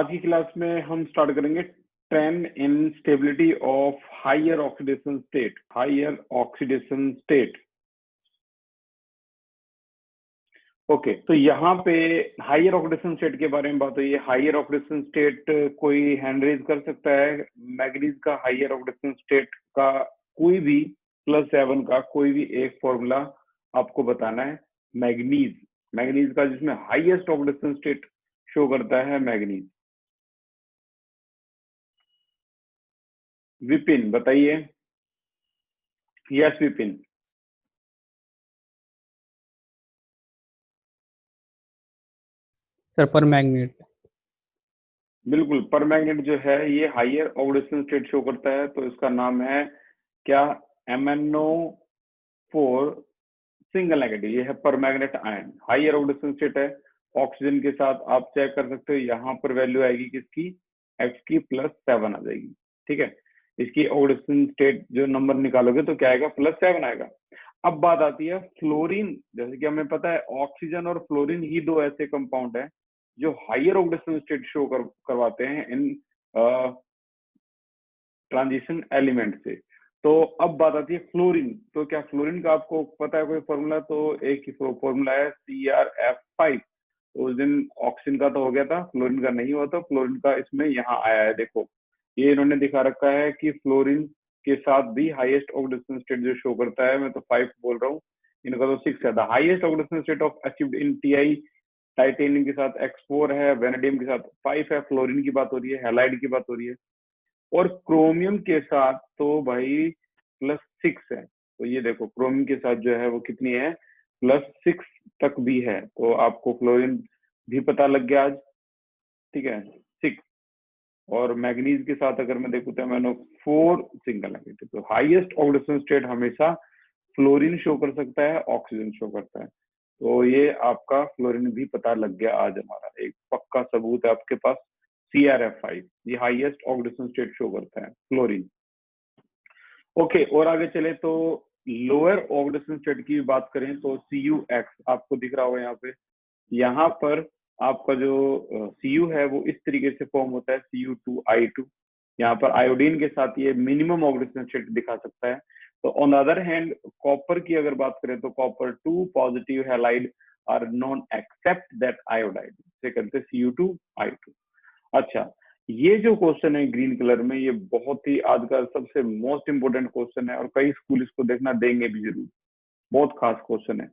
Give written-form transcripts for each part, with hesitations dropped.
की क्लास में हम स्टार्ट करेंगे trend in stability of higher oxidation state. Higher oxidation state, okay. तो यहाँ पे हायर ऑक्सीडेशन स्टेट के बारे में बात हुई है। हायर ऑक्सीडेशन स्टेट कोई हैंड रेज कर सकता है? मैग्नीज का हायर ऑक्सीडेशन स्टेट का कोई भी +7 का कोई भी एक फॉर्मूला आपको बताना है। मैग्नीज का जिसमें हाईएस्ट ऑक्सीडेशन स्टेट शो करता है मैग्नीज। विपिन बताइए। यस विपिन। सर पर मैग्नेट। बिल्कुल, पर मैग्नेट जो है ये हायर ऑक्सीडेशन स्टेट शो करता है, तो इसका नाम है क्या? MnO4 single negative. ये है पर magnet ion, higher oxidation state है। ऑक्सीजन के साथ आप चेक कर सकते हो, यहाँ पर वैल्यू आएगी किसकी? X की +7 आ जाएगी। ठीक है, इसकी ऑक्सीडेशन स्टेट जो नंबर निकालोगे तो क्या आएगा? +7 आएगा। अब बात आती है फ्लोरीन। जैसे कि हमें पता है ऑक्सीजन और फ्लोरीन ही दो ऐसे कंपाउंड है जो हायर ऑक्सीडेशन स्टेट शो करवाते हैं इन ट्रांजिशन एलिमेंट से। तो अब बात आती है फ्लोरीन। तो क्या फ्लोरीन का आपको पता है कोई फॉर्मूला? तो एक ही फॉर्मूला है CrF5। तो उस दिन ऑक्सीजन का तो हो गया था, फ्लोरीन का नहीं हुआ। तो फ्लोरीन का इसमें यहाँ आया है। देखो ये इन्होंने दिखा रखा है कि फ्लोरीन के साथ भी हाईएस्ट ऑक्सीडेशन स्टेट जो शो करता है, मैं तो 5 बोल रहा हूँ, इनका तो 6 है। The highest oxidation state of achieved in Ti, titanium के साथ X4 है, वेनेडियम के साथ 5 है। फ्लोरीन की बात हो रही है, हैलाइड की बात हो रही है। और क्रोमियम के साथ तो भाई +6 है। तो ये देखो क्रोमियम के साथ जो है वो कितनी है? +6 तक भी है। तो आपको फ्लोरीन भी पता लग गया आज। ठीक है, 6। और मैग्नीज के साथ अगर मैं देखूं तो MnO4 सिंगल नेगेटिव। तो हाईएस्ट ऑक्सीडेशन स्टेट हमेशा फ्लोरीन शो कर सकता है, ऑक्सीजन शो करता है। तो ये आपका फ्लोरीन भी पता लग गया आज। हमारा एक पक्का सबूत है आपके पास, CrF5 ये हाईएस्ट ऑक्सीडेशन स्टेट शो करता है, फ्लोरीन। ओके, और आगे चले तो लोअर ऑक्सीडेशन स्टेट की बात करें तो CuX आपको दिख रहा होगा यहाँ पे। यहाँ पर आपका जो Cu है वो इस तरीके से फॉर्म होता है, Cu2I2। यहाँ पर आयोडीन के साथ ये मिनिमम ऑक्सीडेशन स्टेट दिखा सकता है। तो on the other hand copper की अगर बात करें तो copper 2 positive halide are known except that iodide, से करते Cu2I2। अच्छा, ये जो क्वेश्चन है ग्रीन कलर में, ये बहुत ही आज का सबसे मोस्ट इंपोर्टेंट क्वेश्चन है और कई स्कूल इसको देखना देंगे भी जरूर। बहुत खास क्वेश्चन है।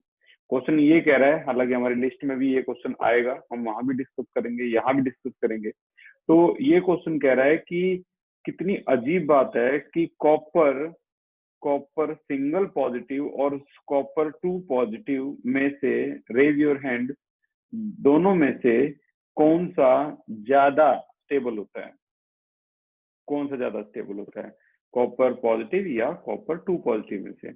क्वेश्चन ये कह रहा है, हालांकि हमारी लिस्ट में भी ये क्वेश्चन आएगा, हम वहां भी डिस्कस करेंगे, यहाँ भी डिस्कस करेंगे। तो ये क्वेश्चन कह रहा है कि कितनी अजीब बात है कि कॉपर सिंगल पॉजिटिव और कॉपर 2 पॉजिटिव में से, रेज योर हैंड, दोनों में से कौन सा ज्यादा स्टेबल होता है? कौन सा ज्यादा स्टेबल होता है, कॉपर पॉजिटिव या कॉपर 2 पॉजिटिव में से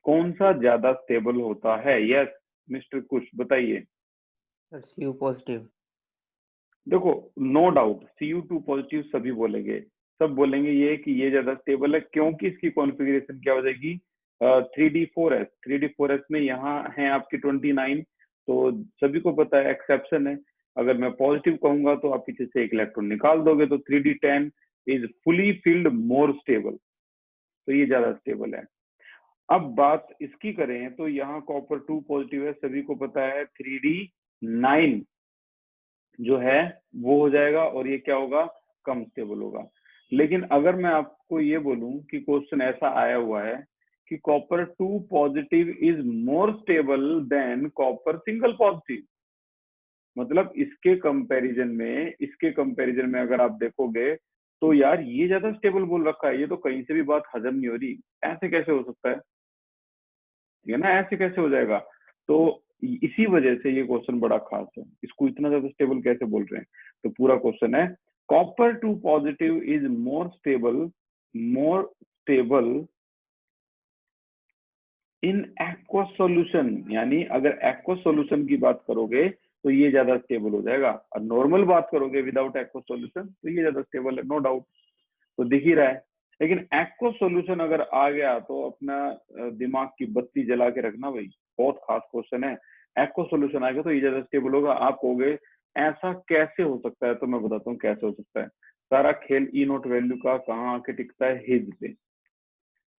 कौन सा ज्यादा स्टेबल होता है? यस मिस्टर कुश बताइए। Sir Cu positive. देखो नो डाउट Cu2 पॉजिटिव सभी बोलेंगे, सब बोलेंगे ये कि ये ज्यादा स्टेबल है, क्योंकि इसकी कॉन्फ़िगरेशन क्या हो जाएगी? 3D4S। 3D4S में यहाँ है आपकी 29। तो सभी को पता है एक्सेप्शन है, अगर मैं पॉजिटिव कहूंगा तो आप पीछे से एक इलेक्ट्रॉन निकाल दोगे। तो 3D10 is fully filled more stable, तो ये ज्यादा स्टेबल है। अब बात इसकी करें तो यहाँ कॉपर 2 पॉजिटिव है, सभी को पता है 3D9 जो है वो हो जाएगा और ये क्या होगा? कम स्टेबल होगा। लेकिन अगर मैं आपको ये बोलूं कि क्वेश्चन ऐसा आया हुआ है कि copper 2 positive is more stable then copper single positive, मतलब इसके कंपैरिजन में अगर आप देखोगे तो यार ये ज्यादा स्टेबल बोल रखा है। ये तो कहीं से भी बात हजम नहीं हो रही, ऐसे कैसे हो सकता है? ठीक है ना, ऐसे कैसे हो जाएगा? तो इसी वजह से ये क्वेश्चन बड़ा खास है, इसको इतना ज्यादा स्टेबल कैसे बोल रहे हैं? तो पूरा क्वेश्चन है copper 2 positive is more stable in aqueous solution. यानी अगर एक्वस सॉल्यूशन की बात करोगे तो ये ज्यादा स्टेबल हो जाएगा, और नॉर्मल बात करोगे विदाउट एक्वस सॉल्यूशन तो ये ज्यादा स्टेबल है, नो डाउट। तो दिख ही रहा है। लेकिन एक्वस सॉल्यूशन अगर आ गया तो अपना दिमाग की बत्ती जला के रखना भाई, बहुत खास क्वेश्चन है। एक्वस सॉल्यूशन आएगा तो ये ज्यादा स्टेबल होगा। आप कहोगे ऐसा कैसे हो सकता है, तो मैं बताता हूँ कैसे हो सकता है। सारा खेल ई नोट वैल्यू का कहाँ आके टिकता है, हिज पे,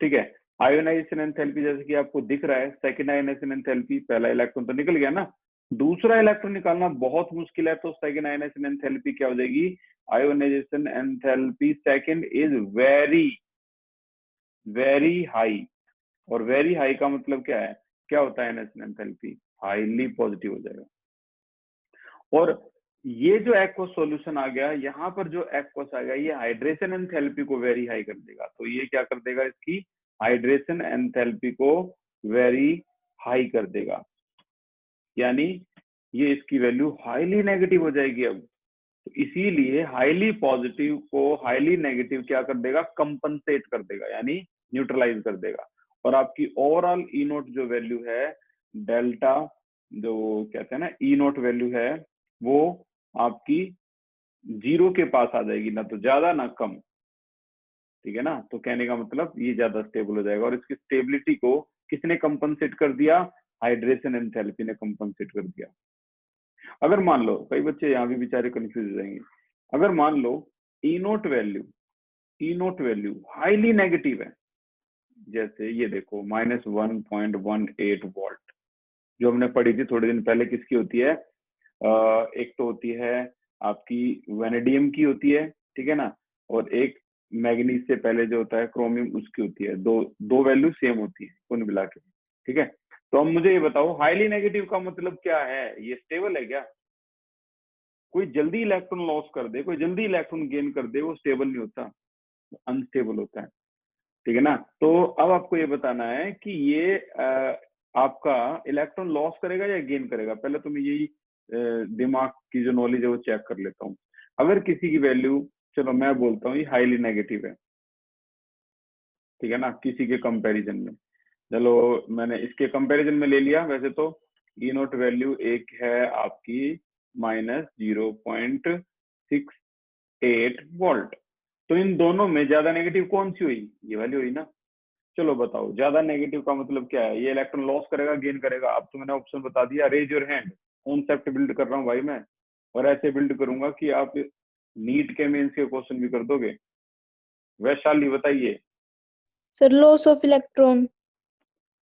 ठीक है। आयोनाइजेशन एंथैल्पी जैसे कि आपको दिख रहा है, सेकंड आयोनाइजेशन एंथैल्पी, पहला इलेक्ट्रॉन तो निकल गया ना, दूसरा इलेक्ट्रॉन निकालना बहुत मुश्किल है, तो सेकंड आयोनाइजेशन एंथैल्पी क्या हो जाएगी, ionisation enthalpy second is very very high. और वेरी हाई का मतलब क्या है, क्या होता है आयोनाइजेशन एंथैल्पी, हाईली पॉजिटिव हो जाएगा। और ये जो एक्वस सॉल्यूशन आ गया, यहाँ पर जो एक्वस आ गया, ये हाइड्रेशन एंथैल्पी को वेरी हाई कर देगा। तो ये क्या कर देगा, इसकी हाइड्रेशन एंथैल्पी को वेरी हाई कर देगा, यानी ये इसकी वैल्यू हाईली नेगेटिव हो जाएगी अब। तो इसीलिए हाईली पॉजिटिव को हाईली नेगेटिव क्या कर देगा, कंपनसेट कर देगा, यानी न्यूट्रलाइज कर देगा। और आपकी ओवरऑल ई नोट जो वैल्यू है, डेल्टा जो कहते हैं ना ई नोट वैल्यू है, वो आपकी 0 के पास आ जाएगी, ना तो ज्यादा ना कम, ठीक है ना। तो कहने का मतलब ये ज्यादा स्टेबल हो जाएगा। और इसकी स्टेबिलिटी को किसने कंपनसेट कर दिया, हाइड्रेशन एंथैल्पी ने कंपनसेट कर दिया। अगर मान लो, कई बच्चे यहाँ भी बेचारे कंफ्यूज हो जाएंगे, अगर मान लो ई नोट वैल्यू हाईली नेगेटिव है, जैसे ये देखो -1.18 वोल्ट जो हमने पढ़ी थी थोड़े दिन पहले, किसकी होती है, एक तो होती है आपकी वेनेडियम की होती है, ठीक है ना, और एक मैग्नीज से पहले जो होता है क्रोमियम, उसकी होती है। दो वैल्यू सेम होती है कुल मिला के, ठीक है। तो अब मुझे ये बताओ, हाईली नेगेटिव का मतलब क्या है, ये स्टेबल है क्या? कोई जल्दी इलेक्ट्रॉन लॉस कर दे, कोई जल्दी इलेक्ट्रॉन गेन कर दे, वो स्टेबल नहीं होता, अनस्टेबल होता है, ठीक है ना। तो अब आपको ये बताना है कि ये आपका इलेक्ट्रॉन लॉस करेगा या गेन करेगा। पहले तो मैं यही दिमाग की जो नॉलेज है वो चेक कर लेता हूँ। अगर किसी की वैल्यू, चलो मैं बोलता हूँ ये हाईली नेगेटिव है, ठीक है ना, किसी के कंपैरिजन में, चलो मैंने इसके कंपैरिजन में ले लिया। वैसे तो ई नोट वैल्यू एक है आपकी -0.68 वोल्ट। तो इन दोनों में ज्यादा नेगेटिव कौन सी हुई, ये वाली हुई ना। चलो बताओ, ज्यादा नेगेटिव का मतलब क्या है, ये इलेक्ट्रॉन लॉस करेगा गेन करेगा। अब तो मैंने ऑप्शन बता दिया, raise your hand, concept build कर रहा हूँ भाई मैं, और ऐसे बिल्ड करूंगा कि आप नीट के मेंस के क्वेश्चन भी कर दोगे। वैशाली बताइए। Sir loss of electron.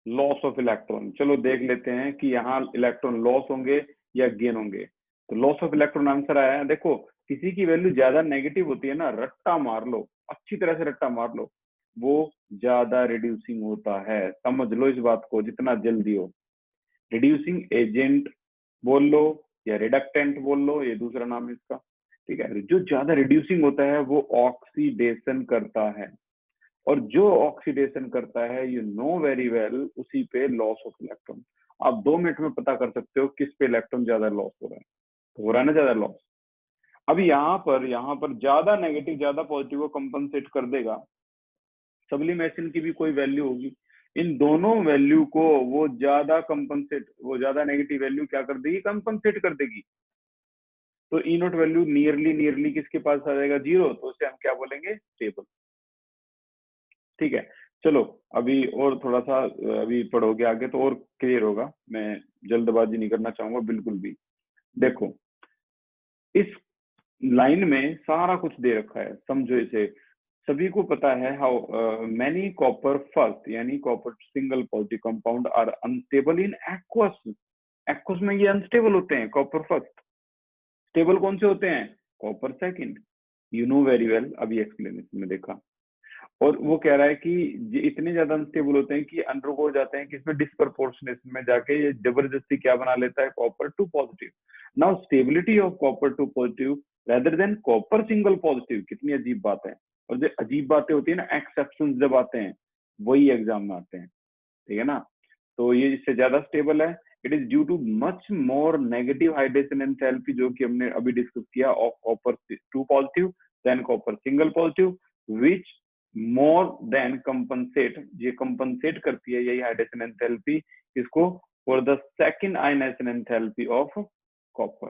Loss of electron, चलो देख लेते हैं कि यहाँ इलेक्ट्रॉन लॉस होंगे या गेन होंगे। तो लॉस ऑफ इलेक्ट्रॉन आंसर आया है। देखो किसी की वैल्यू ज्यादा नेगेटिव होती है ना, रट्टा मार लो, अच्छी तरह से रट्टा मार लो, वो ज्यादा रिड्यूसिंग होता है। समझ लो इस बात को जितना जल्दी हो। रिड्यूसिंग एजेंट बोल लो या रिडक्टेंट बोल लो, ये दूसरा नाम है इसका, ठीक है। जो ज्यादा रिड्यूसिंग होता है वो ऑक्सीडेशन करता है, और जो ऑक्सीडेशन करता है यू नो वेरी वेल, उसी पे लॉस ऑफ इलेक्ट्रॉन। आप 2 मिनट में पता कर सकते हो किस पे इलेक्ट्रॉन ज्यादा लॉस हो रहा है, तो हो रहा है ना ज्यादा लॉस। अब यहाँ पर ज्यादा नेगेटिव ज्यादा पॉजिटिव को कंपनसेट कर देगा। सब्लिमेशन की भी कोई वैल्यू होगी, इन दोनों वैल्यू को वो ज्यादा नेगेटिव वैल्यू क्या कर देगी, कंपनसेट कर देगी। तो ई नोट वैल्यू नियरली किसके पास आ जाएगा, 0, तो उसे हम क्या बोलेंगे, स्टेबल, ठीक है। चलो अभी और थोड़ा सा अभी पढ़ोगे आगे तो और क्लियर होगा, मैं जल्दबाजी नहीं करना चाहूंगा बिल्कुल भी। देखो इस लाइन में सारा कुछ दे रखा है, समझो इसे। सभी को पता है हाउ मैनी कॉपर फर्स्ट यानी copper single positive compound are unstable in aqueous. Aqueous में ये अनस्टेबल होते हैं कॉपर फर्स्ट, स्टेबल कौन से होते हैं, copper second. You know very well, अभी एक्सप्लेनेशन में देखा। और वो कह रहा है कि ये इतने ज्यादा अनस्टेबल होते हैं कि अंडरगो हो जाते हैं कि इसमें डिस्प्रपोर्शनेशन में जाके ये जबरदस्ती क्या बना लेता है, copper two positive. Now stability of copper two positive rather than copper single positive, कितनी अजीब बात है। और जो अजीब बातें होती है ना, एक्सेप्शन जब आते हैं वही एग्जाम में आते हैं, ठीक है ना। तो ये इससे ज्यादा स्टेबल है। It is due to much more negative hydration enthalpy, जो कि हमने अभी डिस्कस किया, of copper two positive than copper single positive, which more than compensate, ये कंपनसेट करती है यही हाइड्रेशन एंथैल्पी इसको, for the second ionisation enthalpy of copper,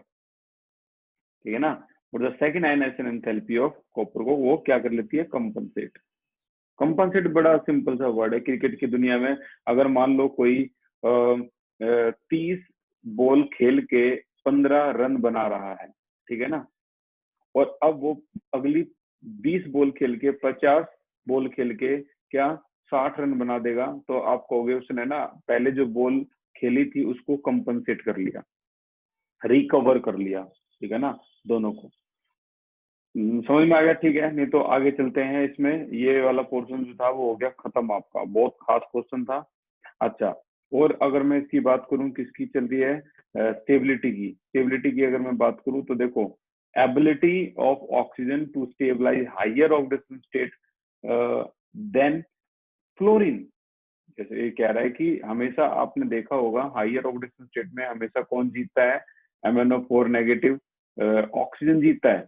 ठीक है ना। For the second ionisation enthalpy of copper को वो क्या कर लेती है, कंपनसेट। कंपनसेट बड़ा सिंपल सा वर्ड है क्रिकेट की दुनिया में। अगर मान लो कोई 30 बॉल खेल के 15 रन बना रहा है, ठीक है ना। और अब वो अगली 20 बॉल खेल के 50 बॉल खेल के क्या 60 रन बना देगा, तो आप कहोगे उसने ना पहले जो बॉल खेली थी उसको कंपनसेट कर लिया, रिकवर कर लिया, ठीक है ना, दोनों को। समझ में आ गया, ठीक है। नहीं तो आगे चलते हैं, इसमें ये वाला पोर्शन जो था वो हो गया खत्म आपका, बहुत खास क्वेश्चन था। अच्छा, और अगर मैं इसकी बात करूं किसकी चल रही है, स्टेबिलिटी की अगर मैं बात करूं तो देखो, ability of oxygen to stabilise higher oxidation state than fluorine. जैसे ये कह रहा है कि हमेशा आपने देखा होगा हायर ऑक्सीडेशन स्टेट में हमेशा कौन जीतता है, MnO4 नेगेटिव ऑक्सीजन जीतता है।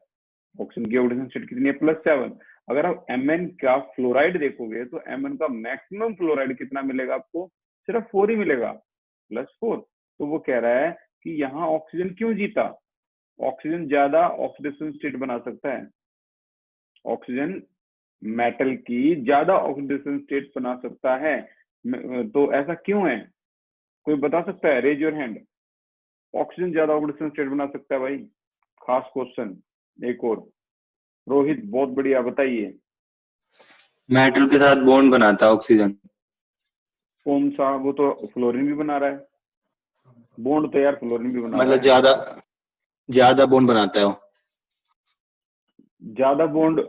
ऑक्सीजन की ऑक्सीडेशन स्टेट कितनी है, +7। अगर आप Mn का फ्लोराइड देखोगे तो Mn का मैक्सिमम फ्लोराइड कितना मिलेगा आपको, सिर्फ 4 ही मिलेगा, +4। तो वो कह रहा है कि यहाँ ऑक्सीजन क्यों जीता, ऑक्सीजन ज्यादा ऑक्सीडेशन स्टेट बना सकता है, ऑक्सीजन मेटल की ज्यादा ऑक्सीडेशन स्टेट बना सकता है, तो ऐसा क्यों है, कोई बता सकता है, रेज योर हैंड। ऑक्सीजन ज्यादा ऑक्सीडेशन स्टेट बना सकता है भाई, खास क्वेश्चन। एक और रोहित, बहुत बढ़िया, बताइए। मेटल के साथ बॉन्ड बनाता है ऑक्सीजन। कौन सा, वो तो फ्लोरीन भी बना रहा है, बॉन्ड तो यार फ्लोरीन भी बना रहा मतलब है। ज्यादा बॉन्ड बनाता है वो। ज्यादा बॉन्ड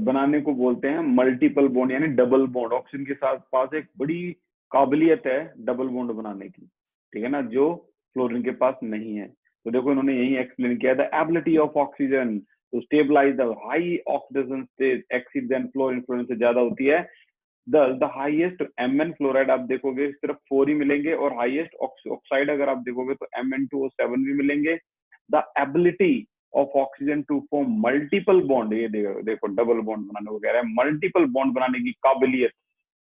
बनाने को बोलते हैं मल्टीपल बॉन्ड, यानी डबल बॉन्ड। ऑक्सीजन के साथ पास एक बड़ी काबिलियत है डबल बॉन्ड बनाने की, ठीक है ना, जो फ्लोरीन के पास नहीं है। तो देखो इन्होंने यही एक्सप्लेन किया, the ability of oxygen to stabilise the high oxidation state exceed than fluorine, fluorine से ज्यादा होती है। द हाईएस्ट Mn फ्लोराइड आप देखोगे सिर्फ 4 ही मिलेंगे, और हाईएस्ट ऑक्साइड अगर आप देखोगे तो Mn2O7 भी मिलेंगे। The ability of oxygen to form multiple bond, ये देखो डबल बॉन्ड बनाने को कह रहा है, मल्टीपल बॉन्ड बनाने की काबिलियत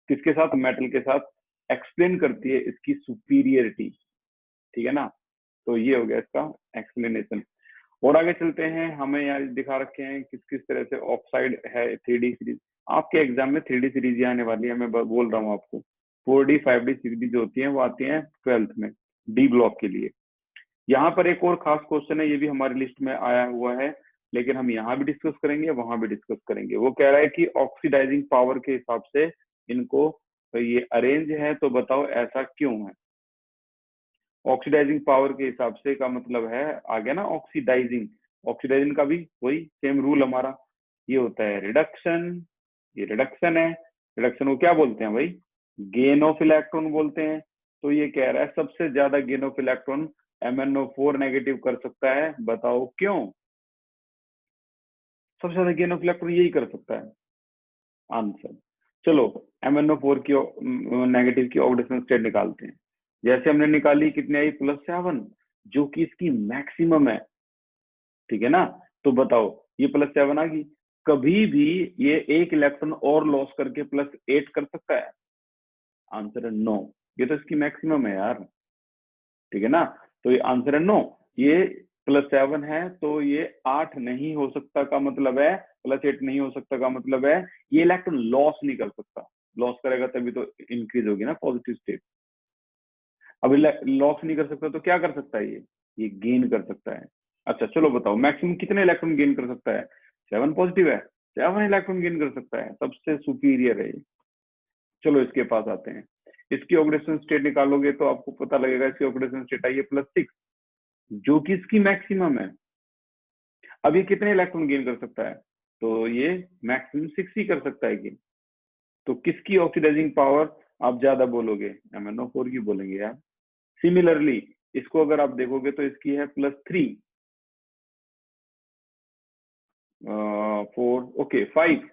किसके साथ, मेटल के साथ, एक्सप्लेन करती है इसकी सुपीरियरिटी, ठीक है ना। तो ये हो गया इसका एक्सप्लेनेशन। और आगे चलते हैं, हमें यहाँ दिखा रखे हैं किस किस तरह से ऑक्साइड है 3D सीरीज। आपके एग्जाम में 3D सीरीज आने वाली है, मैं बोल रहा हूँ आपको। 4D 5D सीरीज जो होती है वो आती है 12th में, डी ब्लॉक के लिए। यहाँ पर एक और खास क्वेश्चन है, ये भी हमारी लिस्ट में आया हुआ है, लेकिन हम यहाँ भी डिस्कस करेंगे, वहां भी डिस्कस करेंगे। वो कह रहा है कि ऑक्सीडाइजिंग पावर के हिसाब से इनको ये अरेंज है, तो बताओ ऐसा क्यों है। ऑक्सीडाइजिंग पावर के हिसाब से का मतलब है, आ गया ना ऑक्सीडाइजिंग, ऑक्सीडाइजिंग का भी वही सेम रूल हमारा, ये होता है रिडक्शन, ये रिडक्शन है। रिडक्शन को क्या बोलते हैं भाई, गेन ऑफ इलेक्ट्रॉन बोलते हैं। तो ये कह रहा है सबसे ज्यादा gain of electron MnO4 negative कर सकता है, बताओ क्यों, सबसे ज्यादा गेन ऑफ इलेक्ट्रॉन यही कर सकता है, आंसर। चलो MnO4 की नेगेटिव की ऑक्सीडेशन स्टेट निकालते हैं। जैसे हमने निकाली, कितनी आई, +7, जो कि इसकी मैक्सिमम है, ठीक है ना। तो बताओ ये +7 आ गई, कभी भी ये एक इलेक्ट्रॉन और लॉस करके +8 कर सकता है, आंसर है नो, ये तो इसकी मैक्सिमम है यार, ठीक है ना। तो ये आंसर है नो, ये +7 है तो ये 8 नहीं हो सकता का मतलब है, +8 नहीं हो सकता का मतलब है ये इलेक्ट्रॉन लॉस नहीं कर सकता, लॉस करेगा तभी तो इंक्रीज होगी ना पॉजिटिव स्टेट। अब लॉस नहीं कर सकता तो क्या कर सकता है ये गेन कर सकता है। अच्छा चलो बताओ मैक्सिमम कितने इलेक्ट्रॉन गेन कर सकता है, 7 पॉजिटिव है, 7 इलेक्ट्रॉन गेन कर सकता है, सबसे सुपीरियर है ये। चलो इसके पास आते हैं, इसकी ऑक्सीडेशन स्टेट निकालोगे तो आपको पता लगेगा, इसकी ऑक्सीडेशन स्टेट आई है +6, जो कि इसकी मैक्सिमम है। अब ये कितने इलेक्ट्रॉन गेन कर सकता है, तो ये मैक्सिमम 6 ही कर सकता है गेन। तो किसकी ऑक्सीडाइजिंग पावर आप ज्यादा बोलोगे, MnO4 की बोलेंगे यार। सिमिलरली इसको अगर आप देखोगे तो इसकी है +3, 4, ओके 5,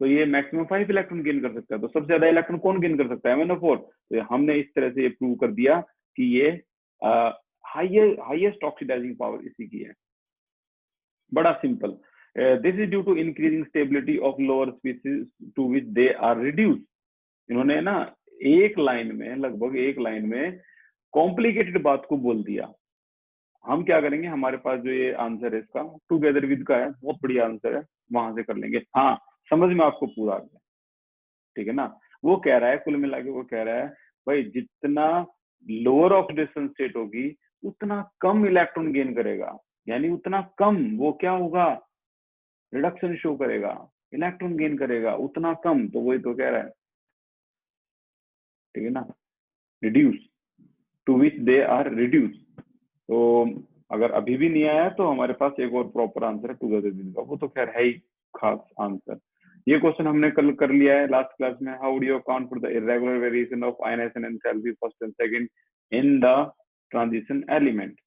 तो ये मैक्सिमम 5 इलेक्ट्रॉन गेन कर सकता है। तो सबसे ज्यादा इलेक्ट्रॉन कौन गेन कर सकता है, MnO4। तो हमने इस तरह से ये प्रूव कर दिया कि ये हाईएस्ट ऑक्सीडाइजिंग पावर इसी की है, बड़ा simple. This is due to increasing stability of lower species to which they are reduce. इन्होंने ना एक लाइन में, लगभग एक लाइन में कॉम्प्लिकेटेड बात को बोल दिया। हम क्या करेंगे, हमारे पास जो ये आंसर है इसका टुगेदर विद का है, बहुत बढ़िया आंसर है, वहां से कर लेंगे। हाँ समझ में आपको पूरा आ गया, ठीक है ना। वो कह रहा है कुल मिला के, वो कह रहा है भाई जितना लोअर ऑक्सीडेशन स्टेट होगी उतना कम इलेक्ट्रॉन गेन करेगा, यानी उतना कम वो क्या होगा, रिडक्शन शो करेगा, इलेक्ट्रॉन गेन करेगा उतना कम। तो वही तो कह रहा है, ठीक है ना, reduce, to which they are reduce. तो अगर अभी भी नहीं आया तो हमारे पास एक और प्रॉपर आंसर है टुगेदर विद का, वो तो खैर है ही खास आंसर। ये क्वेश्चन हमने कल कर लिया है लास्ट क्लास में। How do you account for the irregular variation of ionisation enthalpy first and second in the transition element,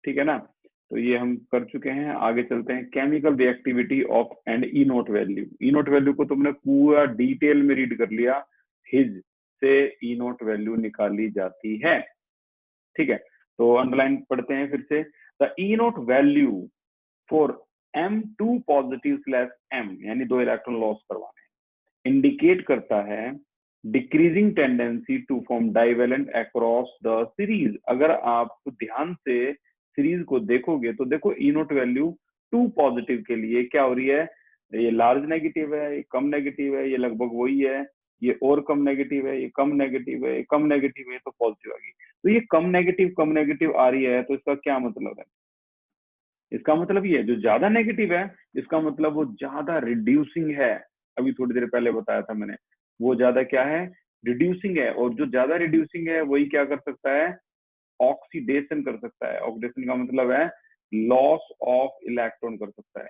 ठीक है ना। तो ये हम कर चुके हैं। आगे चलते हैं, chemical reactivity of and E nought value. E nought value को तुमने पूरा डिटेल में रीड कर लिया, हिज से ई नोट वैल्यू निकाली जाती है, ठीक है। तो अंडरलाइन पढ़ते हैं फिर से, the E nought value for M2 positive slash M, यानी 2 इलेक्ट्रॉन लॉस करवाने, इंडिकेट करता है decreasing tendency to form divalent across the series. अगर आप ध्यान से सीरीज को देखोगे तो देखो ई नोट वैल्यू 2 पॉजिटिव के लिए क्या हो रही है, ये लार्ज नेगेटिव है, ये कम नेगेटिव है, ये लगभग वही है, ये और कम नेगेटिव है, ये कम नेगेटिव है, ये कम नेगेटिव है, तो पॉजिटिव आ गई। तो ये कम नेगेटिव आ रही है, तो इसका क्या मतलब है, इसका मतलब ये जो ज्यादा नेगेटिव है इसका मतलब वो ज्यादा रिड्यूसिंग है। अभी थोड़ी देर पहले बताया था मैंने, वो ज्यादा क्या है, रिड्यूसिंग है। और जो ज्यादा रिड्यूसिंग है वही क्या कर सकता है, ऑक्सीडेशन कर सकता है। ऑक्सीडेशन का मतलब है लॉस ऑफ इलेक्ट्रॉन कर सकता है,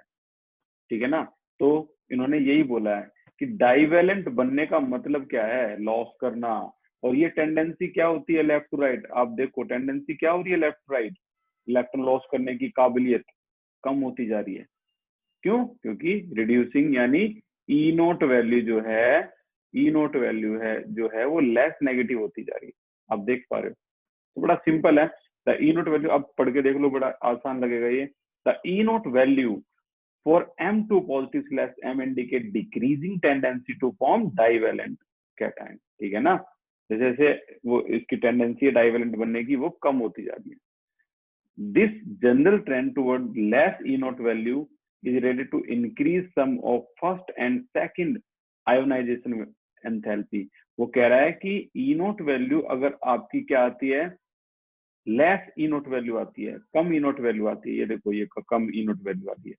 ठीक है ना। तो इन्होंने यही बोला है कि डाइवेलेंट बनने का मतलब क्या है, लॉस करना। और ये टेंडेंसी क्या होती है, लेफ्ट टू राइट। आप देखो टेंडेंसी क्या हो रही है, left to right, electron loss करने की काबिलियत कम होती जा रही है। क्यों, क्योंकि रिड्यूसिंग यानी ई नोट वैल्यू जो है, ई नोट वैल्यू है जो है वो लेस नेगेटिव होती जा रही है। आप देख पा रहे हो, तो बड़ा सिंपल है। द ई नोट वैल्यू, आप पढ़ के देख लो, बड़ा आसान लगेगा ये। The E nought value for M2 positive slash M indicate decreasing tendency to form divalent cation, ठीक है ना। जैसे जैसे वो इसकी टेंडेंसी है डाइवेलेंट बनने की, वो कम होती जा रही है। This general trend toward less E naught value is related to increase sum of first and second ionization enthalpy। वो कह रहा है कि E naught वैल्यू अगर आपकी क्या आती है, लेस E naught वैल्यू आती है, कम E naught वैल्यू आती है। ये देखो, ये कम E naught वैल्यू आती है,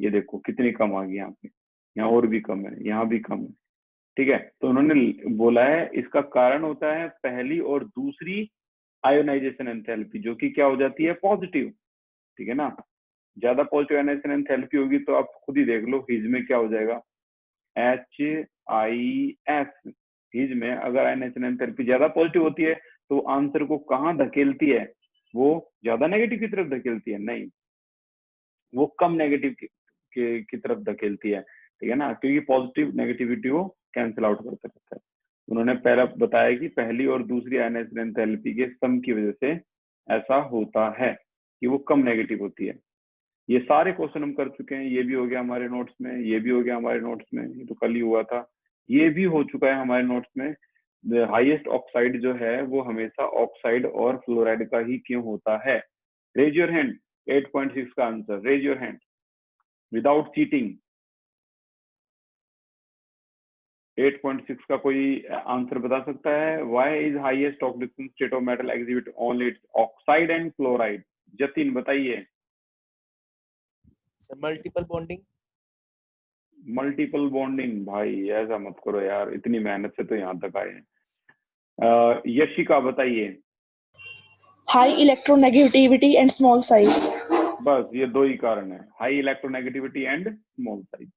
ये देखो कितनी कम आ गई यहाँ पे, यहाँ और भी कम है, यहाँ भी कम है, ठीक है। तो उन्होंने बोला है इसका कारण होता है पहली और दूसरी आयोनाइजेशन एंथैल्पी, जो कि क्या हो जाती है, पॉजिटिव, ठीक है ना। ज्यादा पॉजिटिव आयोनाइजेशन एंथैल्पी होगी तो आप खुद ही देख लो, हिज में क्या हो जाएगा, HIS। हिज में अगर आयोनाइजेशन एंथैल्पी ज्यादा पॉजिटिव होती है तो आंसर को कहाँ धकेलती है, वो ज्यादा नेगेटिव की तरफ धकेलती है, नहीं, वो कम नेगेटिव की तरफ धकेलती है, ठीक है ना, क्योंकि पॉजिटिव नेगेटिविटी वो कैंसिल आउट करता रहता है। उन्होंने पहला बताया कि पहली और दूसरी आयनाइजेशन एंथैल्पी के सम की वजह से ऐसा होता है कि वो कम नेगेटिव होती है। ये सारे क्वेश्चन हम कर चुके हैं, ये भी हो गया हमारे नोट्स में, ये भी हो गया हमारे नोट्स में, ये तो कल ही हुआ था, ये भी हो चुका है हमारे नोट्स में। हाईएस्ट ऑक्साइड जो है वो हमेशा ऑक्साइड और फ्लोराइड का ही क्यों होता है। रेज योर हैंड, 8.6 का answer, raise your hand without cheating. 8.6 का कोई आंसर बता सकता है। Why is highest oxidation state of metal exhibit only its oxide and chloride. Jatin बताइए। Multiple bonding. मल्टीपल बॉन्डिंग, भाई ऐसा मत करो यार, इतनी मेहनत से तो यहाँ तक आए हैं। यशिका बताइए। High electronegativity and small size. बस ये दो ही कारण है, high electronegativity and small size,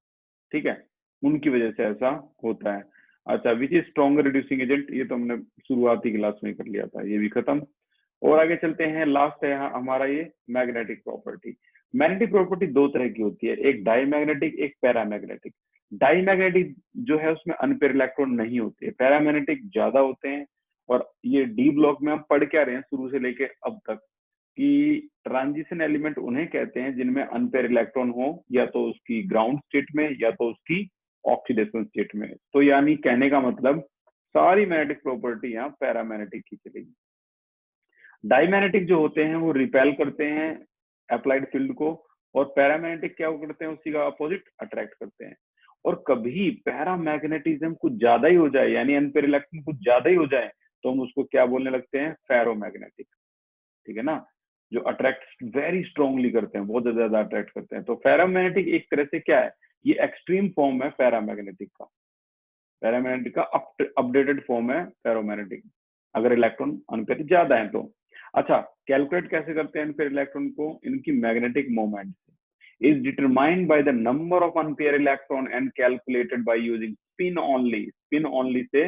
ठीक है, उनकी वजह से ऐसा होता है। अच्छा, which is stronger reducing agent, ये तो हमने शुरुआती क्लास में कर लिया था, ये भी खत्म। और आगे चलते हैं, लास्ट है हमारा ये मैग्नेटिक प्रॉपर्टी। मैग्नेटिक प्रॉपर्टी दो तरह की होती है, एक डाईमैग्नेटिक, एक पैरामैग्नेटिक। डाईमैग्नेटिक जो है उसमें अनपेयर इलेक्ट्रॉन नहीं होते, पैरामैग्नेटिक ज्यादा होते हैं। और ये डी ब्लॉक में हम पढ़ क्या रहे हैं शुरू से लेके अब तक, कि ट्रांजिशन एलिमेंट उन्हें कहते हैं जिनमें अनपेयर इलेक्ट्रॉन हो, या तो उसकी ग्राउंड स्टेट में या तो उसकी ऑक्सीडेशन स्टेट में। तो यानी कहने का मतलब सारी मैग्नेटिक प्रॉपर्टी यहाँ पैरामैग्नेटिक की चलेगी। डाईमैग्नेटिक जो होते हैं वो रिपेल करते हैं अप्लाइड फील्ड को, और पैरामैग्नेटिक क्या करते हैं, उसी का अपोजिट अट्रैक्ट करते हैं। और कभी पैरामैग्नेटिज्म कुछ ज्यादा ही हो जाए, यानी अनपेयर इलेक्ट्रॉन कुछ ज्यादा ही हो जाए, तो हम उसको क्या बोलने लगते हैं, फेरोमैग्नेटिक, ठीक है ना। जो अट्रैक्ट वेरी स्ट्रांगली करते हैं, बहुत ज्यादा अट्रैक्ट करते हैं। तो फेरोमैग्नेटिक एक तरह से क्या है, ये एक्सट्रीम फॉर्म है पैरामैग्नेटिक का। पैरामैग्नेटिक का अपडेटेड फॉर्म है फेरोमैग्नेटिक, अगर इलेक्ट्रॉन अनपेयर ज्यादा है तो। अच्छा, कैलकुलेट कैसे करते हैं अनपेयर इलेक्ट्रॉन को? इनकी magnetic moment is determined by the number of unpaired electron and calculated by using spin only। spin only से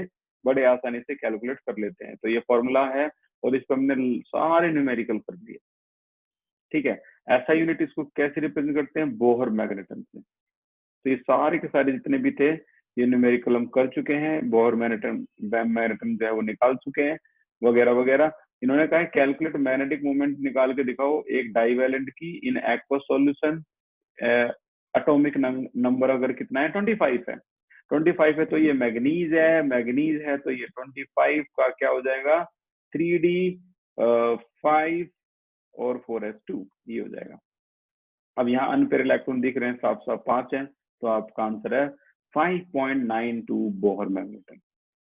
बड़े आसानी से कैलकुलेट कर लेते हैं। तो ये फॉर्मूला है और इस पर हमने सारे न्यूमेरिकल कर दिए, ठीक है। ऐसा यूनिट इसको कैसे रिप्रेजेंट करते हैं? बोहर मैग्नेटन से। तो ये सारे के सारे जितने भी थे ये न्यूमेरिकल हम कर चुके हैं, बोहर मैग्नेटन जो है वो निकाल चुके हैं, वगैरह वगैरह। इन्होंने कहा कैलकुलेट मैग्नेटिक मोमेंट निकाल के दिखाओ एक डाइवैलेंट की in aqueous solution. Atomic number अगर कितना है? 25 है। 25 है तो ये मैग्नीज है, मैग्नीज है तो ये 25 का क्या हो जाएगा? 3d 5 और 4s2 ये हो जाएगा। अब यहाँ अनपेयर इलेक्ट्रॉन दिख रहे हैं, साफ साफ 5 है, तो आपका आंसर है 5.92 बोहर मैग्नेटन,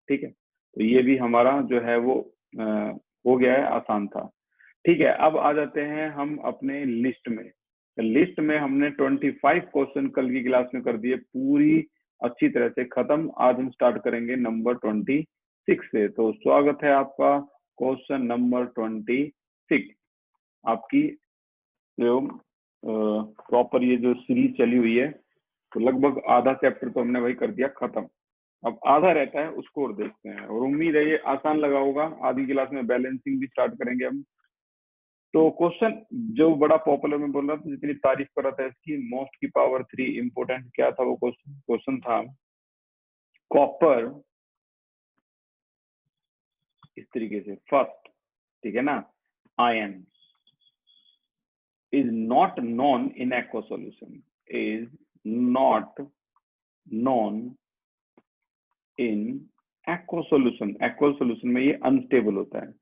ठीक है। तो ये भी हमारा जो है वो हो गया है, आसान था, ठीक है। अब आ जाते हैं हम अपने लिस्ट में। लिस्ट में हमने 25 क्वेश्चन कल की क्लास में कर दिए पूरी अच्छी तरह से खत्म। आज हम स्टार्ट करेंगे नंबर 26 से। तो स्वागत है आपका क्वेश्चन नंबर 26। आपकी जो प्रॉपर ये जो सीरीज चली हुई है, तो लगभग आधा चैप्टर तो हमने वही कर दिया खत्म। अब आधा रहता है, उसको और देखते हैं, और उम्मीद है ये आसान लगा होगा। आधी क्लास में बैलेंसिंग भी स्टार्ट करेंगे हम। तो क्वेश्चन जो बड़ा पॉपुलर में बोल रहा था, जितनी तारीफ कर रहा था इसकी, मोस्ट की पावर 3 इंपोर्टेंट क्या था वो क्वेश्चन था, कॉपर इस तरीके से फर्स्ट, ठीक है ना, ion is not known in aqueous solution, is not known in aqueous solution। aqueous solution में ये अनस्टेबल होता है।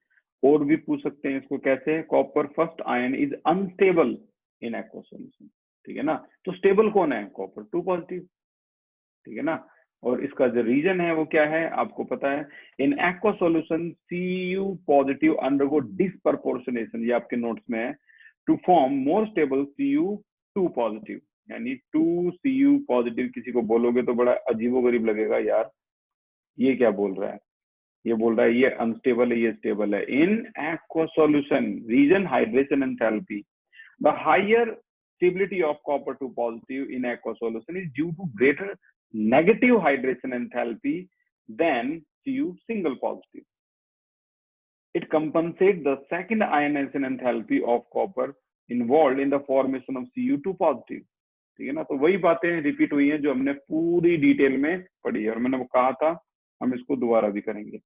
और भी पूछ सकते हैं इसको कैसे, copper first ion is unstable in aqueous solution, ठीक है ना। तो स्टेबल कौन है? कॉपर 2 पॉजिटिव, ठीक है ना। और इसका जो रीजन है वो क्या है आपको पता है, in aqueous solution Cu positive undergo disproportionation, ये आपके नोट्स में है, to form more stable Cu2 positive. यानी 2 Cu पॉजिटिव किसी को बोलोगे तो बड़ा अजीबोगरीब लगेगा, यार ये क्या बोल रहा है, ये बोल रहा है ये अनस्टेबल है, ये स्टेबल है। In aqueous solution reason hydration enthalpy, the higher stability of copper 2 positive in aqueous solution is due to greater negative hydration enthalpy than Cu single positive. It compensates the second ionization enthalpy of copper involved in the formation of Cu2 positive, ठीक है ना। तो वही बातें repeat हुई हैं जो हमने पूरी डिटेल में पढ़ी है, और मैंने वो कहा था हम इसको दोबारा भी करेंगे।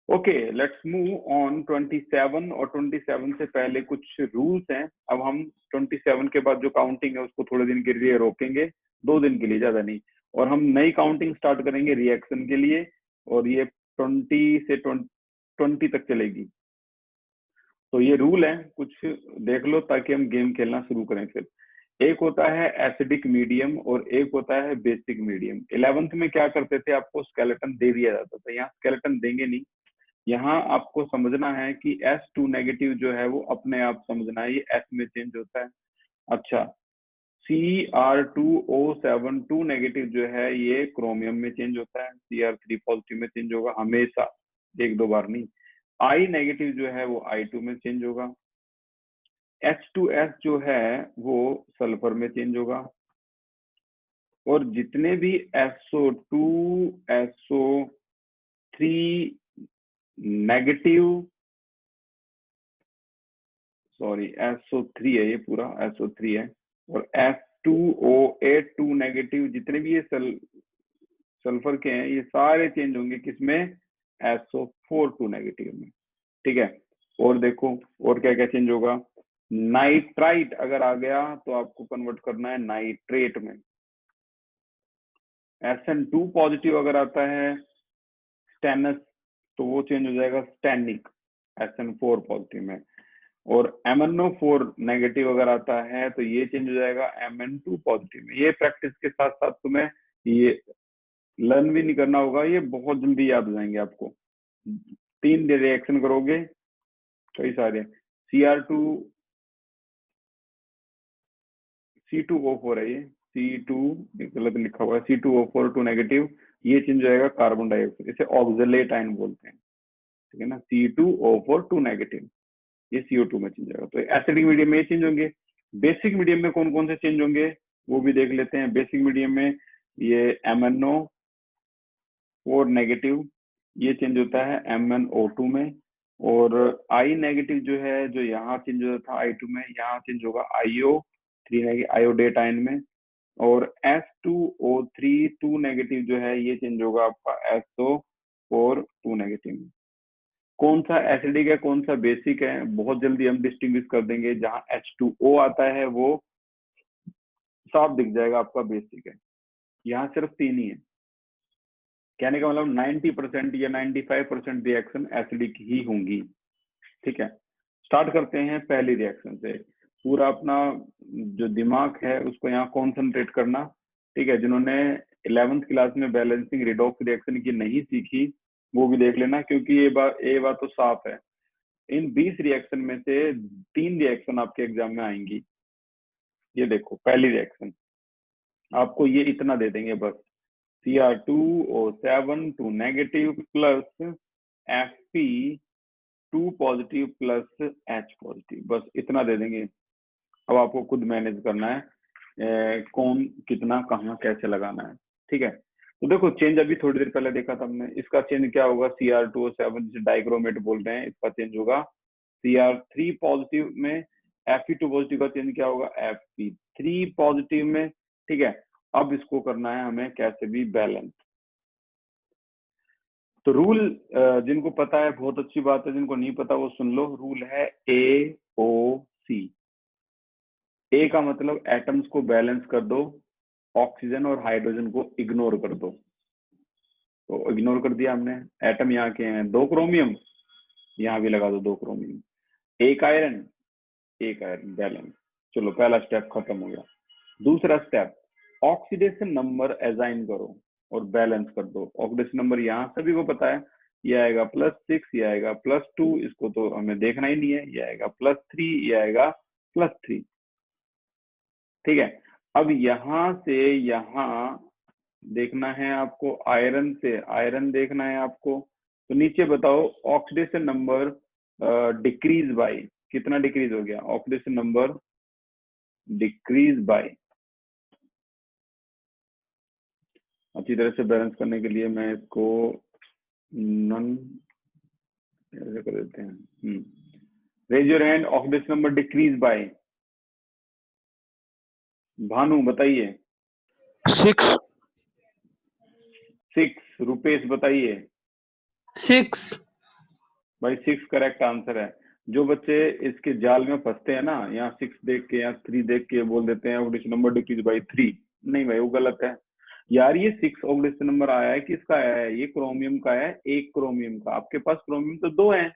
Okay, let's move on 27। और 27 से पहले कुछ रूल्स हैं। अब हम 27 के बाद जो काउंटिंग है उसको थोड़े दिन के लिए रोकेंगे, 2 दिन के लिए, ज्यादा नहीं, और हम नई काउंटिंग स्टार्ट करेंगे रिएक्शन के लिए, और ये 20 से 20 तक चलेगी। तो ये रूल है, कुछ देख लो ताकि हम गेम खेलना शुरू करें। फिर एक होता है एसिडिक मीडियम और एक होता है बेसिक मीडियम। 11th में क्या करते थे, आपको स्केलेटन दे दिया जाता था, यहाँ स्केलेटन देंगे नहीं। यहाँ आपको समझना है कि S2 नेगेटिव जो है वो अपने आप समझना है, ये S में चेंज होता है। अच्छा, Cr2O7 2 नेगेटिव जो है ये क्रोमियम में चेंज होता है, Cr3 पॉजिटिव में चेंज होगा हमेशा, 1-2 बार नहीं। I नेगेटिव जो है वो I2 में चेंज होगा। H2S जो है वो सल्फर में चेंज होगा। और जितने भी SO2 SO3 negative, sorry SO3 है, ये पूरा SO3 है, और F2O8 2 नेगेटिव, जितने भी ये सल्फर के हैं ये सारे चेंज होंगे किसमें? SO4 2 नेगेटिव में, ठीक है। और देखो और क्या क्या चेंज होगा, नाइट्राइट अगर आ गया तो आपको कन्वर्ट करना है नाइट्रेट में। SN2 पॉजिटिव अगर आता है स्टेनस तो वो चेंज हो जाएगा स्टैनिक SN4 पॉजिटिव में। और MnO4 नेगेटिव अगर आता है तो ये चेंज हो जाएगा Mn2 पॉजिटिव में। ये प्रैक्टिस के साथ साथ तुम्हें ये लर्न भी नहीं करना होगा, ये बहुत जल्दी याद हो जाएंगे आपको। 3 रिएक्शन करोगे कई सारे, Cr2 C2O4 है, ये C2 गलत लिखा हुआ है, C2O4 2 नेगेटिव, ये चेंज हो जाएगा कार्बन डाइऑक्साइड, इसे ऑक्जेलेट आयन बोलते हैं, ठीक है ना। C2O4 2 नेगेटिव, ये CO2 में चेंज होगा। तो एसिडिक मीडियम में ये चेंज होंगे। बेसिक मीडियम में कौन कौन से चेंज होंगे वो भी देख लेते हैं। बेसिक मीडियम में ये MnO4 नेगेटिव, ये चेंज होता है MnO2 में, और I नेगेटिव जो है, जो यहाँ चेंज होता था I2 में, यहाँ चेंज होगा IO3 नेगेटिव आयोडेट आयन में, और S2O3 2 नेगेटिव जो है ये चेंज होगा आपका SO4 2 नेगेटिव में। कौन सा एसिडिक है कौन सा बेसिक है बहुत जल्दी हम डिस्टिंग्विश कर देंगे। जहां H2O आता है वो साफ दिख जाएगा आपका बेसिक है। यहाँ सिर्फ 3 ही है, कहने का मतलब 90% या 95% रिएक्शन एसिडिक ही होंगी, ठीक है। स्टार्ट करते हैं पहली रिएक्शन से। पूरा अपना जो दिमाग है उसको यहाँ कॉन्सेंट्रेट करना, ठीक है। जिन्होंने 11th क्लास में बैलेंसिंग रिडॉक्स रिएक्शन की नहीं सीखी वो भी देख लेना, क्योंकि ये बात तो साफ है, इन 20 रिएक्शन में से 3 रिएक्शन आपके एग्जाम में आएंगी। ये देखो पहली रिएक्शन, आपको ये इतना दे देंगे बस, Cr2O7 2 negative plus Fe2 positive plus H positive, बस इतना दे देंगे। अब आपको खुद मैनेज करना है कौन कितना कहाँ कैसे लगाना है, ठीक है। तो देखो चेंज अभी थोड़ी देर पहले देखा था हमने, इसका चेंज क्या होगा, Cr2O7 जिसे डाइक्रोमेट बोल रहे हैं, इसका चेंज होगा Cr3 पॉजिटिव में, Fe2 पॉजिटिव का चेंज क्या होगा Fe3 पॉजिटिव में, ठीक है। अब इसको करना है हमें कैसे भी बैलेंस। तो रूल जिनको पता है बहुत अच्छी बात है, जिनको नहीं पता वो सुन लो। रूल है AOC। ए का मतलब एटम्स को बैलेंस कर दो, ऑक्सीजन और हाइड्रोजन को इग्नोर कर दो। तो इग्नोर कर दिया हमने, एटम यहाँ के हैं 2 क्रोमियम, यहाँ भी लगा दो 2 क्रोमियम, एक आयरन बैलेंस। चलो पहला स्टेप खत्म हो गया। दूसरा स्टेप, ऑक्सीडेशन नंबर असाइन करो और बैलेंस कर दो। ऑक्सीडेशन नंबर यहाँ सभी को पता है, ये आएगा +6, ये आएगा +2, इसको तो हमें देखना ही नहीं है, ये आएगा +3, ये आएगा +3, ठीक है। अब यहाँ से यहाँ देखना है आपको, आयरन से आयरन देखना है आपको। तो नीचे बताओ ऑक्सीडेशन नंबर डिक्रीज बाय, कितना डिक्रीज हो गया, ऑक्सीडेशन नंबर डिक्रीज बाय। अच्छी तरह से बैलेंस करने के लिए मैं इसको नन ऐसे कर देते हैं। Raise your hand, oxidation number decrease by. Bhanu बताइए। 6। रुपेश बताइए। 6। भाई 6 करेक्ट आंसर है। जो बच्चे इसके जाल में फंसते हैं ना, यहाँ 6 देख के या 3 देख के बोल देते हैं ऑक्सीडेशन नंबर डिक्रीज बाय 3, नहीं भाई वो गलत है यार। ये 6 ऑक्सीडेशन नंबर आया है किसका आया है, ये क्रोमियम का है, 1 क्रोमियम का। आपके पास क्रोमियम तो 2 है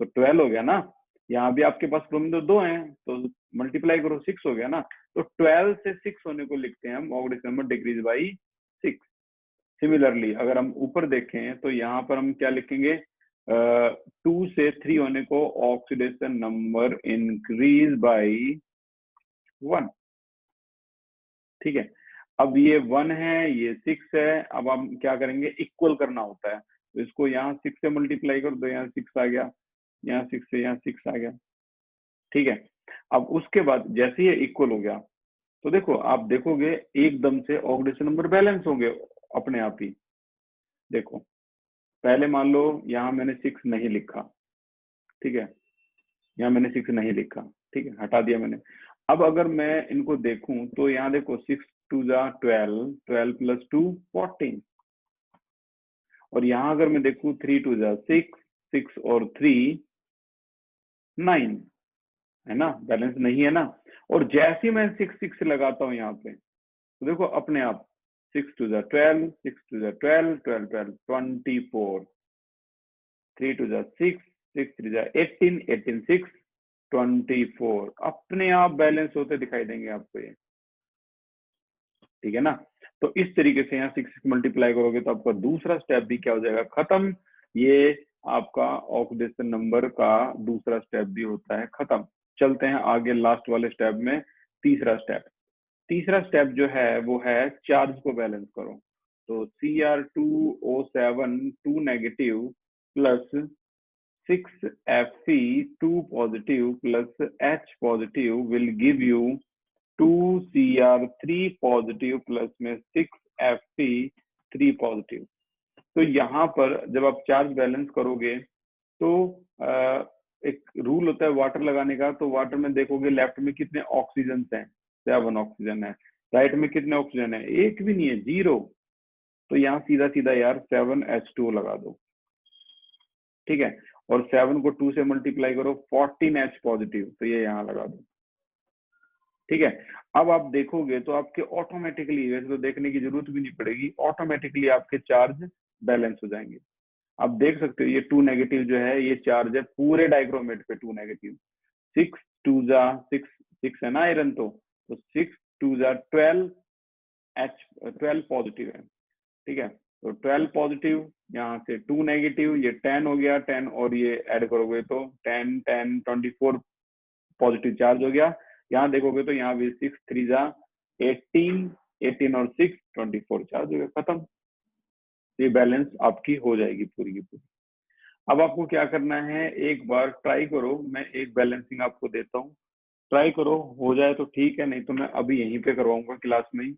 तो 12 हो गया ना। यहाँ भी आपके पास क्रोमियम तो 2 है तो मल्टीप्लाई करो, 6 हो गया ना। तो 12 से 6 होने को लिखते हैं हम oxidation number decrease bye 6। Similarly अगर हम ऊपर देखें तो यहाँ पर हम क्या लिखेंगे, 2 से 3 होने को ऑक्सीडेशन नंबर इंक्रीज बाय 1, ठीक है। अब ये 1 है, ये 6 है, अब हम क्या करेंगे, इक्वल करना होता है। तो इसको यहाँ 6 से मल्टीप्लाई कर दो, यहाँ 6 आ गया, यहाँ 6 से यहाँ 6 आ गया, ठीक है। अब उसके बाद जैसे ये इक्वल हो गया तो देखो आप देखोगे एकदम से ऑक्सीडेशन नंबर बैलेंस होंगे अपने आप ही। देखो पहले मान लो यहाँ मैंने 6 नहीं लिखा, ठीक है, यहाँ मैंने 6 नहीं लिखा, ठीक है, हटा दिया मैंने। अब अगर मैं इनको देखूं तो यहाँ देखो 6 2 12, 12 + 2 14, और यहाँ अगर मैं देखूं 3 2 6, 6 और 3 9, है ना, बैलेंस नहीं है ना। और जैसे मैं 6 6 लगाता हूँ यहाँ पे तो देखो अपने आप 6 2 12, 6 2 12, 12 12 24, 3 2 6, 6 3 18, 18 6 24, अपने आप बैलेंस होते दिखाई देंगे आपको ये, ठीक है ना। तो इस तरीके से यहाँ 6 6 मल्टीप्लाई करोगे तो आपका दूसरा स्टेप भी क्या हो जाएगा, खत्म। ये आपका ऑक्सीडेशन नंबर का दूसरा स्टेप भी होता है खत्म। चलते हैं आगे लास्ट वाले स्टेप में, तीसरा स्टेप। तीसरा स्टेप जो है वो है चार्ज को बैलेंस करो। तो Cr2O7 2 negative plus 6Fe 2 positive plus H positive will give you 2Cr3 positive plus में 6Fe 3 पॉजिटिव। तो यहाँ पर जब आप चार्ज बैलेंस करोगे तो एक रूल होता है वाटर लगाने का। तो वाटर में देखोगे लेफ्ट में कितने ऑक्सीजन हैं, 7 ऑक्सीजन है। राइट में कितने ऑक्सीजन है, एक भी नहीं है, 0। तो यहाँ सीधा सीधा यार 7H2O लगा दो, ठीक है। और 7 को 2 से मल्टीप्लाई करो, 14H पॉजिटिव, तो ये यहाँ लगा दो, ठीक है। अब आप देखोगे तो आपके ऑटोमेटिकली, वैसे तो देखने की जरूरत भी नहीं पड़ेगी, ऑटोमेटिकली आपके चार्ज बैलेंस हो जाएंगे। आप देख सकते हो ये 2 नेगेटिव जो है ये चार्ज है पूरे डाइक्रोमेट पे, 2 नेगेटिव। 6 2 जा 6 है ना आयरन, तो 6 2 जा 12 12 पॉजिटिव है, ठीक है। तो 12 पॉजिटिव, यहाँ से 2 नेगेटिव, ये 10 हो गया, 10 और ये ऐड करोगे तो 10 10 24 पॉजिटिव चार्ज हो गया। यहाँ देखोगे तो यहाँ भी 6 3 जा 18 18 और 6 24 चार्ज हो गया, खत्म। ये बैलेंस आपकी हो जाएगी पूरी की पूरी। अब आपको क्या करना है, एक बार ट्राई करो, मैं एक बैलेंसिंग आपको देता हूँ, ट्राई करो, हो जाए तो ठीक है, नहीं तो मैं अभी यहीं पे करवाऊंगा क्लास में ही।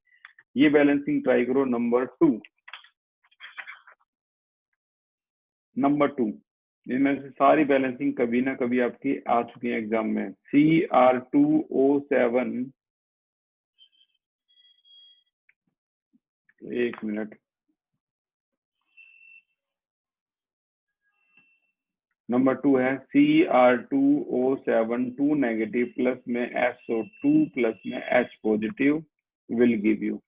ये बैलेंसिंग ट्राई करो, नंबर 2। इनमें से सारी बैलेंसिंग कभी ना कभी आपकी आ चुकी है एग्जाम में। Cr2O7, एक मिनट, नंबर 2 है Cr2O7 2 नेगेटिव प्लस में SO2 प्लस में H positive will give you.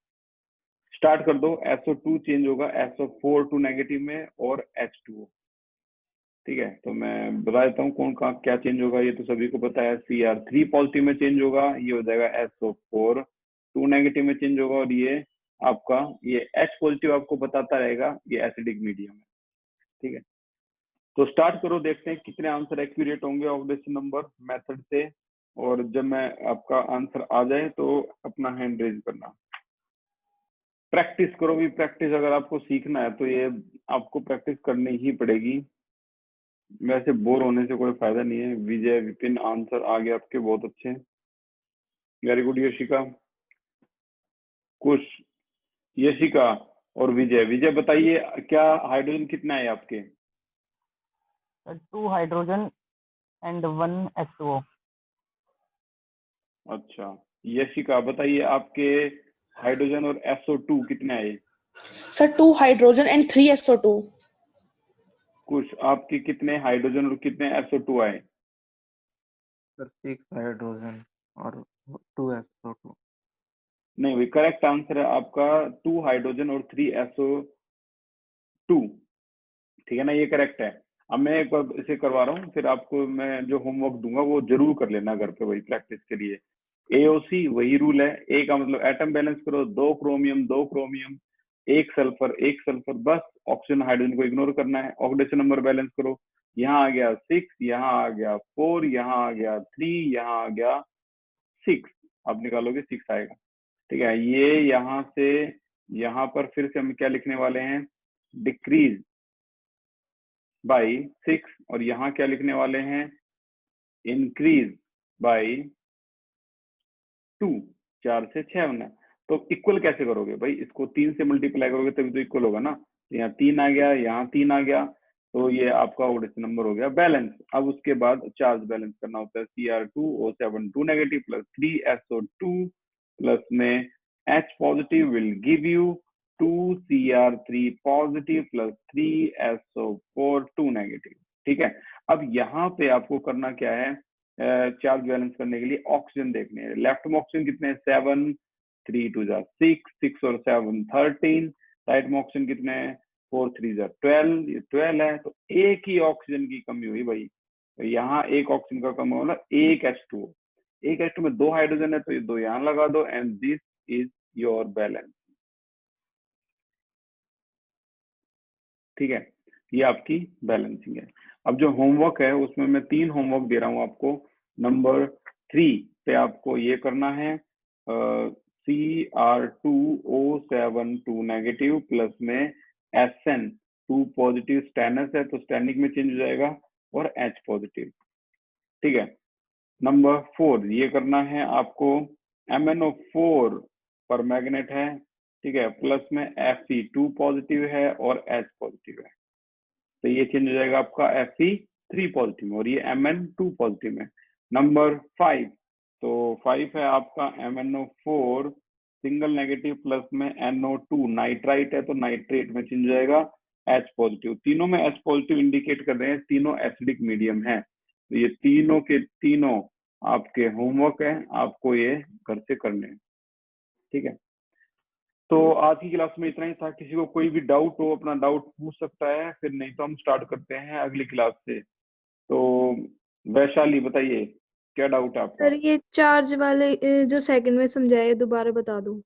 Start कर दो, SO2 चेंज होगा SO4 2 नेगेटिव में और H2O, ठीक है। तो मैं बता देता हूँ कौन कहाँ क्या चेंज होगा, ये तो सभी को पता है। Cr3 पॉजिटिव में चेंज होगा, ये हो जाएगा SO4 2 नेगेटिव में चेंज होगा, और ये आपका ये H पॉजिटिव आपको बताता रहेगा, ये एसिडिक मीडियम है, ठीक है। तो स्टार्ट करो, देखते हैं कितने आंसर एक्यूरेट होंगे ऑक्सीडेशन नंबर मेथड से। और जब मैं आपका आंसर आ जाए तो अपना हैंड रेज करना। प्रैक्टिस करो भी, प्रैक्टिस अगर आपको सीखना है तो ये आपको प्रैक्टिस करनी ही पड़ेगी, वैसे बोर होने से कोई फायदा नहीं है। विजय विपिन, आंसर आ गए आपके, बहुत अच्छे, वेरी गुड। यशिका, कुश, यशिका और विजय। विजय बताइए क्या हाइड्रोजन कितना है आपके? 2 हाइड्रोजन एंड 1 H2O। अच्छा, यशिका बताइए आपके हाइड्रोजन और SO2 कितना है? Sir 2 hydrogen and 3 SO2। कुछ आपके कितने हाइड्रोजन और कितने SO2 आए? सर 6 हाइड्रोजन और 2 SO2। नहीं, वही करेक्ट आंसर है आपका 2 हाइड्रोजन और 3 SO2, ठीक है ना, ये करेक्ट है। अब मैं एक बार इसे करवा रहा हूँ, फिर आपको मैं जो होमवर्क दूंगा वो जरूर कर लेना घर पे, वही प्रैक्टिस के लिए। AOC वही रूल है, ए का मतलब एटम बैलेंस करो, 2 क्रोमियम 2 क्रोमियम, 1 सल्फर 1 सल्फर, बस ऑक्सीजन हाइड्रोजन को इग्नोर करना है। ऑक्सीडेशन नंबर बैलेंस करो, यहाँ आ गया 6, यहाँ आ गया 4, यहाँ आ गया 3, यहाँ आ गया 6, आप निकालोगे 6 आएगा, ठीक है। ये यहाँ से यहाँ पर फिर से हम क्या लिखने वाले हैं, डिक्रीज बाई 6, और यहाँ क्या लिखने वाले हैं, इंक्रीज बाई 2, 4 से 6 होना। तो इक्वल कैसे करोगे भाई, इसको 3 से मल्टीप्लाई करोगे तभी तो इक्वल होगा ना। तो यहाँ 3 आ गया, यहाँ 3 आ गया, तो ये आपका ऑक्सीडेशन नंबर हो गया बैलेंस। अब उसके बाद चार्ज बैलेंस करना होता है, Cr2O7 2 negative plus 3 SO2 plus में H positive will give you 2 Cr3 positive plus 3 SO4 2 negative, ठीक है। अब यहाँ पे आपको करना क्या है, चार्ज बैलेंस करने के लिए ऑक्सीजन देखने हैं। लेफ्ट में ऑक्सीजन कितने हैं, 7 3 2 जा 6 6 और 7 13। राइट में ऑक्सीजन कितने हैं, 4 3 जा 12, ये 12 है। तो एक ही ऑक्सीजन की कमी हुई भाई, तो यहाँ एक ऑक्सीजन का कम होगा, एक H2O, एक H2O में 2 हाइड्रोजन है, तो ये 2 यहाँ लगा दो, and this is your balance, ठीक है। ये आपकी बैलेंसिंग है। अब जो होमवर्क है उसमें मैं 3 होमवर्क दे रहा हूँ आपको। नंबर 3 पे आपको ये करना है Cr2O7 2 नेगेटिव प्लस में Sn 2 पॉजिटिव स्टेनस है तो स्टेनिक में चेंज हो जाएगा और H पॉजिटिव। ठीक है। नंबर 4 ये करना है आपको MnO4 पर मैग्नेट है, ठीक है, प्लस में Fe2 पॉजिटिव है और H पॉजिटिव है तो ये चेंज हो जाएगा आपका Fe3 पॉजिटिव में और ये Mn2 पॉजिटिव में। नंबर 5 तो 5 है आपका MnO4 सिंगल नेगेटिव प्लस में NO2 नाइट्राइट है तो नाइट्रेट में चेंज हो जाएगा H पॉजिटिव। तीनों में H पॉजिटिव इंडिकेट कर रहे हैं, तीनों एसिडिक मीडियम है तो ये तीनों के तीनों आपके होमवर्क है, आपको ये घर से करने हैं। ठीक है, तो आज की क्लास में इतना ही था। किसी को कोई भी डाउट हो अपना डाउट पूछ सकता है, फिर नहीं तो हम स्टार्ट करते हैं अगली क्लास से। तो वैशाली बताइए क्या डाउट है आपका? सर ये चार्ज वाले जो सेकंड में समझाए दोबारा बता दो।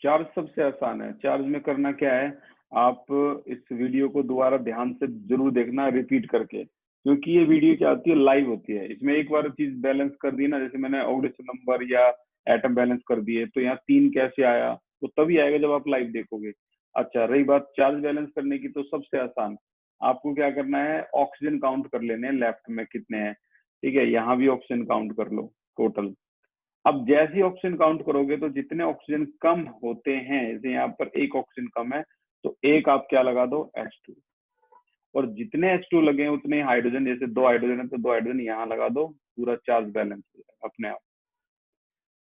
चार्ज सबसे आसान है। चार्ज में करना क्या है, आप इस वीडियो को दोबारा ध्यान से जरूर देखना रिपीट करके, क्योंकि ये वीडियो क्या होती है लाइव होती है। इसमें एक बार चीज बैलेंस कर दी ना, जैसे मैंने ऑक्सीजन नंबर या एटम बैलेंस कर दिए तो यहाँ 3 कैसे आया, तो तभी आएगा जब आप लाइव देखोगे। अच्छा, रही बात चार्ज बैलेंस करने की, तो सबसे आसान आपको क्या करना है, ऑक्सीजन काउंट कर लेने हैं लेफ्ट में कितने हैं। ठीक है, यहाँ भी ऑक्सीजन काउंट कर लो टोटल। अब जैसे ही ऑक्सीजन काउंट करोगे तो जितने ऑक्सीजन कम होते हैं, जैसे यहाँ पर 1 ऑक्सीजन कम है तो 1 आप क्या लगा दो H2, और जितने H2 लगे उतने हाइड्रोजन, जैसे 2 हाइड्रोजन है तो 2 हाइड्रोजन यहाँ लगा दो, पूरा चार्ज बैलेंस हो जाएगा अपने आप।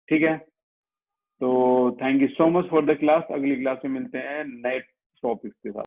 ठीक है, तो thank you so much for the class. अगली क्लास में मिलते हैं नए टॉपिक के साथ।